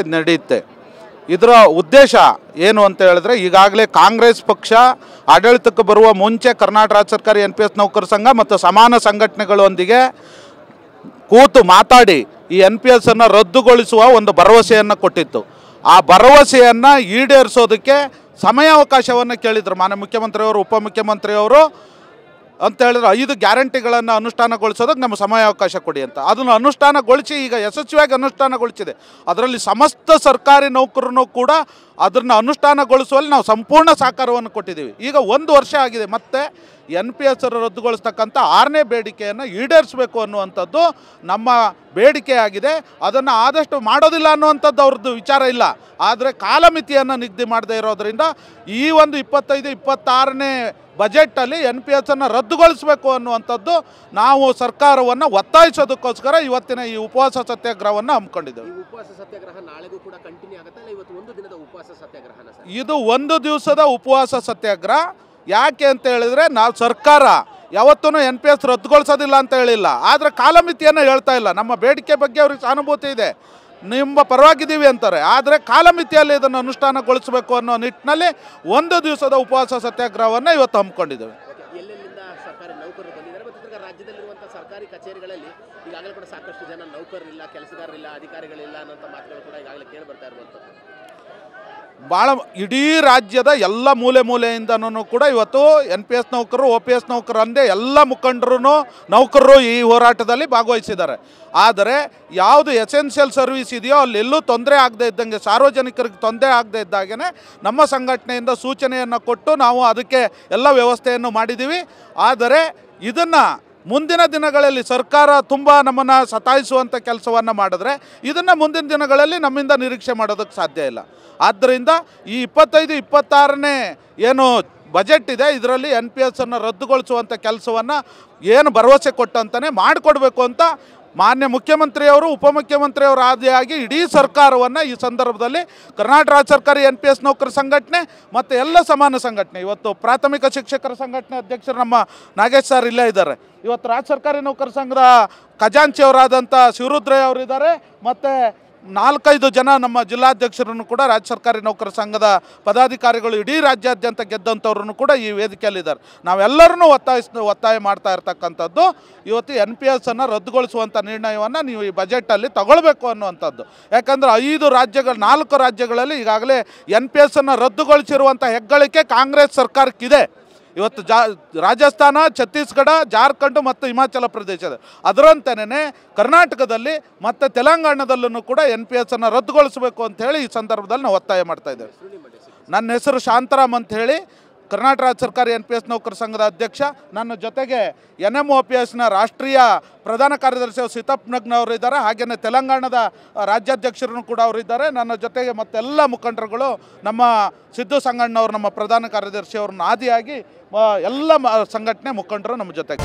ಇದು ನಡೆಯುತ್ತೆ. ಇದರ ಉದ್ದೇಶ ಏನು ಅಂತ ಹೇಳಿದ್ರೆ, ಈಗಾಗಲೇ ಕಾಂಗ್ರೆಸ್ ಪಕ್ಷ ಆಡಳಿತಕ್ಕೆ ಬರುವ ಮುಂಚೆ ಕರ್ನಾಟಕ ರಾಜ್ಯ ಸರ್ಕಾರಿ NPS ನೌಕರ ಸಂಘ ಮತ್ತು ಸಮಾನ ಸಂಘಟನೆಗಳೊಂದಿಗೆ ಕೂತು ಮಾತಾಡಿ ಈ NPS ಅನ್ನು ರದ್ದುಗೊಳಿಸುವ ಒಂದು ಭರವಸೆಯನ್ನು ಕೊಟ್ಟಿತ್ತು. ಆ ಭರವಸೆಯನ್ನು ಈಡೇರಿಸೋದಕ್ಕೆ ಸಮಯಾವಕಾಶವನ್ನು ಕೇಳಿದರು ಮಾನ್ಯ ಮುಖ್ಯಮಂತ್ರಿಯವರು, ಉಪಮುಖ್ಯಮಂತ್ರಿಯವರು ಅಂತ ಹೇಳಿದ್ರು. 5 ಗ್ಯಾರಂಟಿಗಳನ್ನು ಅನುಷ್ಠಾನಗೊಳಿಸೋದಕ್ಕೆ ನಮ್ಮ ಸಮಯಾವಕಾಶ ಕೊಡಿ ಅಂತ. ಅದನ್ನು ಅನುಷ್ಠಾನಗೊಳಿಸಿ ಈಗ ಯಶಸ್ವಿಯಾಗಿ ಅನುಷ್ಠಾನಗೊಳಿಸಿದೆ. ಅದರಲ್ಲಿ ಸಮಸ್ತ ಸರ್ಕಾರಿ ನೌಕರರು ಕೂಡ ಅದನ್ನು ಅನುಷ್ಠಾನಗೊಳಿಸುವಲ್ಲಿ ನಾವು ಸಂಪೂರ್ಣ ಸಹಕಾರವನ್ನು ಕೊಟ್ಟಿದ್ದೀವಿ. ಈಗ 1 ವರ್ಷ ಆಗಿದೆ. ಮತ್ತು NPS ರದ್ದುಗೊಳಿಸ್ತಕ್ಕಂಥ 6ನೇ ಬೇಡಿಕೆಯನ್ನು ಈಡೇರಿಸಬೇಕು ಅನ್ನುವಂಥದ್ದು ನಮ್ಮ ಬೇಡಿಕೆಯಾಗಿದೆ. ಅದನ್ನು ಆದಷ್ಟು ಮಾಡೋದಿಲ್ಲ ಅನ್ನುವಂಥದ್ದು ಅವ್ರದ್ದು ವಿಚಾರ ಇಲ್ಲ. ಆದರೆ ಕಾಲಮಿತಿಯನ್ನು ನಿಗದಿ ಮಾಡದೇ ಇರೋದರಿಂದ ಈ ಒಂದು 25-26ನೇ ಬಜೆಟಲ್ಲಿ NPS ಅನ್ನು ರದ್ದುಗೊಳಿಸಬೇಕು ಅನ್ನುವಂಥದ್ದು ನಾವು ಸರ್ಕಾರವನ್ನು ಒತ್ತಾಯಿಸೋದಕ್ಕೋಸ್ಕರ ಇವತ್ತಿನ ಈ ಉಪವಾಸ ಸತ್ಯಾಗ್ರಹವನ್ನು ಹಮ್ಮಿಕೊಂಡಿದ್ದೇವೆ. ಉಪವಾಸ ಸತ್ಯಾಗ್ರಹ ನಾಳೆಗೂ ಕೂಡ ಕಂಟಿನ್ಯೂ ಆಗುತ್ತೆ ಅಲ್ಲ? ಇವತ್ತು ಒಂದು ದಿನದ ಉಪವಾಸ ಸತ್ಯಾಗ್ರಹನ ಸರ್? ಇದು 1 ದಿವಸದ ಉಪವಾಸ ಸತ್ಯಾಗ್ರಹ. ಯಾಕೆ ಅಂತ ಹೇಳಿದರೆ, ನಾವು ಸರ್ಕಾರ ಯಾವತ್ತೂ NPS ರದ್ದುಗೊಳಿಸೋದಿಲ್ಲ ಅಂತ ಹೇಳಿಲ್ಲ. ಆದರೆ ಕಾಲಮಿತಿಯನ್ನು ಹೇಳ್ತಾ ಇಲ್ಲ. ನಮ್ಮ ಬೇಡಿಕೆ ಬಗ್ಗೆ ಅವ್ರಿಗೆ ಸಹಾನುಭೂತಿ ಇದೆ, ನಿಮ್ಮ ಪರವಾಗಿದ್ದೀವಿ ಅಂತಾರೆ. ಆದರೆ ಕಾಲಮಿತಿಯಲ್ಲಿ ಇದನ್ನು ಅನುಷ್ಠಾನಗೊಳಿಸಬೇಕು ಅನ್ನೋ ನಿಟ್ಟಿನಲ್ಲಿ 1 ದಿವಸದ ಉಪವಾಸ ಸತ್ಯಾಗ್ರಹವನ್ನು ಇವತ್ತು ಹಮ್ಮಿಕೊಂಡಿದ್ದೇವೆ. ಎಲ್ಲೆಲ್ಲಿಂದ ಸರ್ಕಾರಿ ನೌಕರರು ಬಂದಿದ್ದಾರೆ ಮತ್ತು ರಾಜ್ಯದಲ್ಲಿರುವಂಥ ಸರ್ಕಾರಿ ಕಚೇರಿಗಳಲ್ಲಿ ಈಗಾಗಲೇ ಕೂಡ ಸಾಕಷ್ಟು ಜನ ನೌಕರರಿಲ್ಲ, ಕೆಲಸಗಾರರಿಲ್ಲ, ಅಧಿಕಾರಿಗಳಿಲ್ಲ ಅನ್ನೋಂಥ ಮಾತುಗಳು ಕೂಡ ಈಗಾಗಲೇ ಕೇಳಿ ಬರ್ತಾ ಇರುವಂಥದ್ದು. ಭಾಳ ಇಡೀ ರಾಜ್ಯದ ಎಲ್ಲ ಮೂಲೆಯಿಂದನೂ ಕೂಡ ಇವತ್ತು NPS ನೌಕರರು, OPS ನೌಕರರು ಅಂದೇ ಎಲ್ಲ ನೌಕರರು ಈ ಹೋರಾಟದಲ್ಲಿ ಭಾಗವಹಿಸಿದ್ದಾರೆ. ಆದರೆ ಯಾವುದು ಎಸೆನ್ಷಿಯಲ್ ಸರ್ವಿಸ್ ಇದೆಯೋ ಅಲ್ಲೆಲ್ಲೂ ತೊಂದರೆ ಆಗದೆ ಇದ್ದಂಗೆ, ಸಾರ್ವಜನಿಕರಿಗೆ ತೊಂದರೆ ಆಗದೆ ಇದ್ದಾಗೇ ನಮ್ಮ ಸಂಘಟನೆಯಿಂದ ಸೂಚನೆಯನ್ನು ಕೊಟ್ಟು ನಾವು ಅದಕ್ಕೆ ಎಲ್ಲ ವ್ಯವಸ್ಥೆಯನ್ನು ಮಾಡಿದ್ದೀವಿ. ಆದರೆ ಇದನ್ನು ಮುಂದಿನ ದಿನಗಳಲ್ಲಿ ಸರ್ಕಾರ ತುಂಬ ನಮ್ಮನ್ನು ಸತಾಯಿಸುವಂಥ ಕೆಲಸವನ್ನು ಮಾಡಿದ್ರೆ ಇದನ್ನು ಮುಂದಿನ ದಿನಗಳಲ್ಲಿ ನಮ್ಮಿಂದ ನಿರೀಕ್ಷೆ ಮಾಡೋದಕ್ಕೆ ಸಾಧ್ಯ ಇಲ್ಲ. ಆದ್ದರಿಂದ ಈ 25-26ನೇ ಏನು ಬಜೆಟ್ ಇದೆ, ಇದರಲ್ಲಿ NPS ಅನ್ನು ರದ್ದುಗೊಳಿಸುವಂಥ ಕೆಲಸವನ್ನು ಏನು ಭರವಸೆ ಕೊಟ್ಟಂತಾನೆ ಮಾಡಿಕೊಡ್ಬೇಕು ಅಂತ ಮಾನ್ಯ ಮುಖ್ಯಮಂತ್ರಿಯವರು, ಉಪಮುಖ್ಯಮಂತ್ರಿಯವರು ಆದಿಯಾಗಿ ಇಡೀ ಸರ್ಕಾರವನ್ನು ಈ ಸಂದರ್ಭದಲ್ಲಿ ಕರ್ನಾಟಕ ರಾಜ್ಯ ಸರ್ಕಾರಿ NPS ನೌಕರ ಸಂಘಟನೆ ಮತ್ತು ಎಲ್ಲ ಸಮಾನ ಸಂಘಟನೆ, ಇವತ್ತು ಪ್ರಾಥಮಿಕ ಶಿಕ್ಷಕರ ಸಂಘಟನೆ ಅಧ್ಯಕ್ಷರು ನಮ್ಮ ನಾಗೇಶ್ ಸರ್ ಇಲ್ಲೇ ಇದ್ದಾರೆ, ಇವತ್ತು ರಾಜ್ಯ ಸರ್ಕಾರಿ ನೌಕರ ಸಂಘದ ಖಜಾಂಚಿಯವರಾದಂಥ ಶಿವರುದ್ರಯ್ಯ ಅವರಿದ್ದಾರೆ, ಮತ್ತು 4-5 ಜನ ನಮ್ಮ ಜಿಲ್ಲಾಧ್ಯಕ್ಷರನ್ನು ಕೂಡ ರಾಜ್ಯ ಸರ್ಕಾರಿ ನೌಕರ ಸಂಘದ ಪದಾಧಿಕಾರಿಗಳು ಇಡೀ ರಾಜ್ಯಾದ್ಯಂತ ಗೆದ್ದಂಥವ್ರನ್ನು ಕೂಡ ಈ ವೇದಿಕೆಯಲ್ಲಿದ್ದಾರೆ. ನಾವೆಲ್ಲರನ್ನೂ ಒತ್ತಾಯ ಮಾಡ್ತಾ ಇರ್ತಕ್ಕಂಥದ್ದು ಇವತ್ತು NPS ಅನ್ನು ರದ್ದುಗೊಳಿಸುವಂಥ ನಿರ್ಣಯವನ್ನು ನೀವು ಈ ಬಜೆಟಲ್ಲಿ ತಗೊಳ್ಬೇಕು ಅನ್ನುವಂಥದ್ದು. ಯಾಕಂದರೆ 4 ರಾಜ್ಯಗಳಲ್ಲಿ ಈಗಾಗಲೇ NPS ಅನ್ನು ರದ್ದುಗೊಳಿಸಿರುವಂಥ ಹೆಗ್ಗಳಿಕೆ ಕಾಂಗ್ರೆಸ್ ಸರ್ಕಾರಕ್ಕಿದೆ. ಇವತ್ತು ರಾಜಸ್ಥಾನ, ಛತ್ತೀಸ್ಗಢ, ಜಾರ್ಖಂಡ್ ಮತ್ತು ಹಿಮಾಚಲ ಪ್ರದೇಶದ ಅದರಂತೆಯೇ ಕರ್ನಾಟಕದಲ್ಲಿ ಮತ್ತು ತೆಲಂಗಾಣದಲ್ಲೂ ಕೂಡ NPS ಅನ್ನು ರದ್ದುಗೊಳಿಸಬೇಕು ಅಂಥೇಳಿ ಈ ಸಂದರ್ಭದಲ್ಲಿ ನಾವು ಒತ್ತಾಯ ಮಾಡ್ತಾ ಇದ್ದೇವೆ. ನನ್ನ ಹೆಸರು ಶಾಂತರಾಮ್ ಅಂಥೇಳಿ, ಕರ್ನಾಟಕ ರಾಜ್ಯ ಸರ್ಕಾರಿ NPS ನೌಕರ ಸಂಘದ ಅಧ್ಯಕ್ಷ. ನನ್ನ ಜೊತೆಗೆ NMOPSನ ರಾಷ್ಟ್ರೀಯ ಪ್ರಧಾನ ಕಾರ್ಯದರ್ಶಿ ಸಿತಪ್ನಗ್ನವರು ಇದ್ದಾರೆ, ಹಾಗೆಯೇ ತೆಲಂಗಾಣದ ರಾಜ್ಯಾಧ್ಯಕ್ಷರು ಕೂಡ ಅವರಿದ್ದಾರೆ. ನನ್ನ ಜೊತೆಗೆ ಮತ್ತೆಲ್ಲ ಮುಖಂಡರುಗಳು, ನಮ್ಮ ಸಿದ್ದು ಸಂಗಣ್ಣವರು ನಮ್ಮ ಪ್ರಧಾನ ಕಾರ್ಯದರ್ಶಿಯವ್ರನ್ನ ಆದಿಯಾಗಿ ಎಲ್ಲ ಸಂಘಟನೆ ಮುಖಂಡರು ನಮ್ಮ ಜೊತೆಗೆ.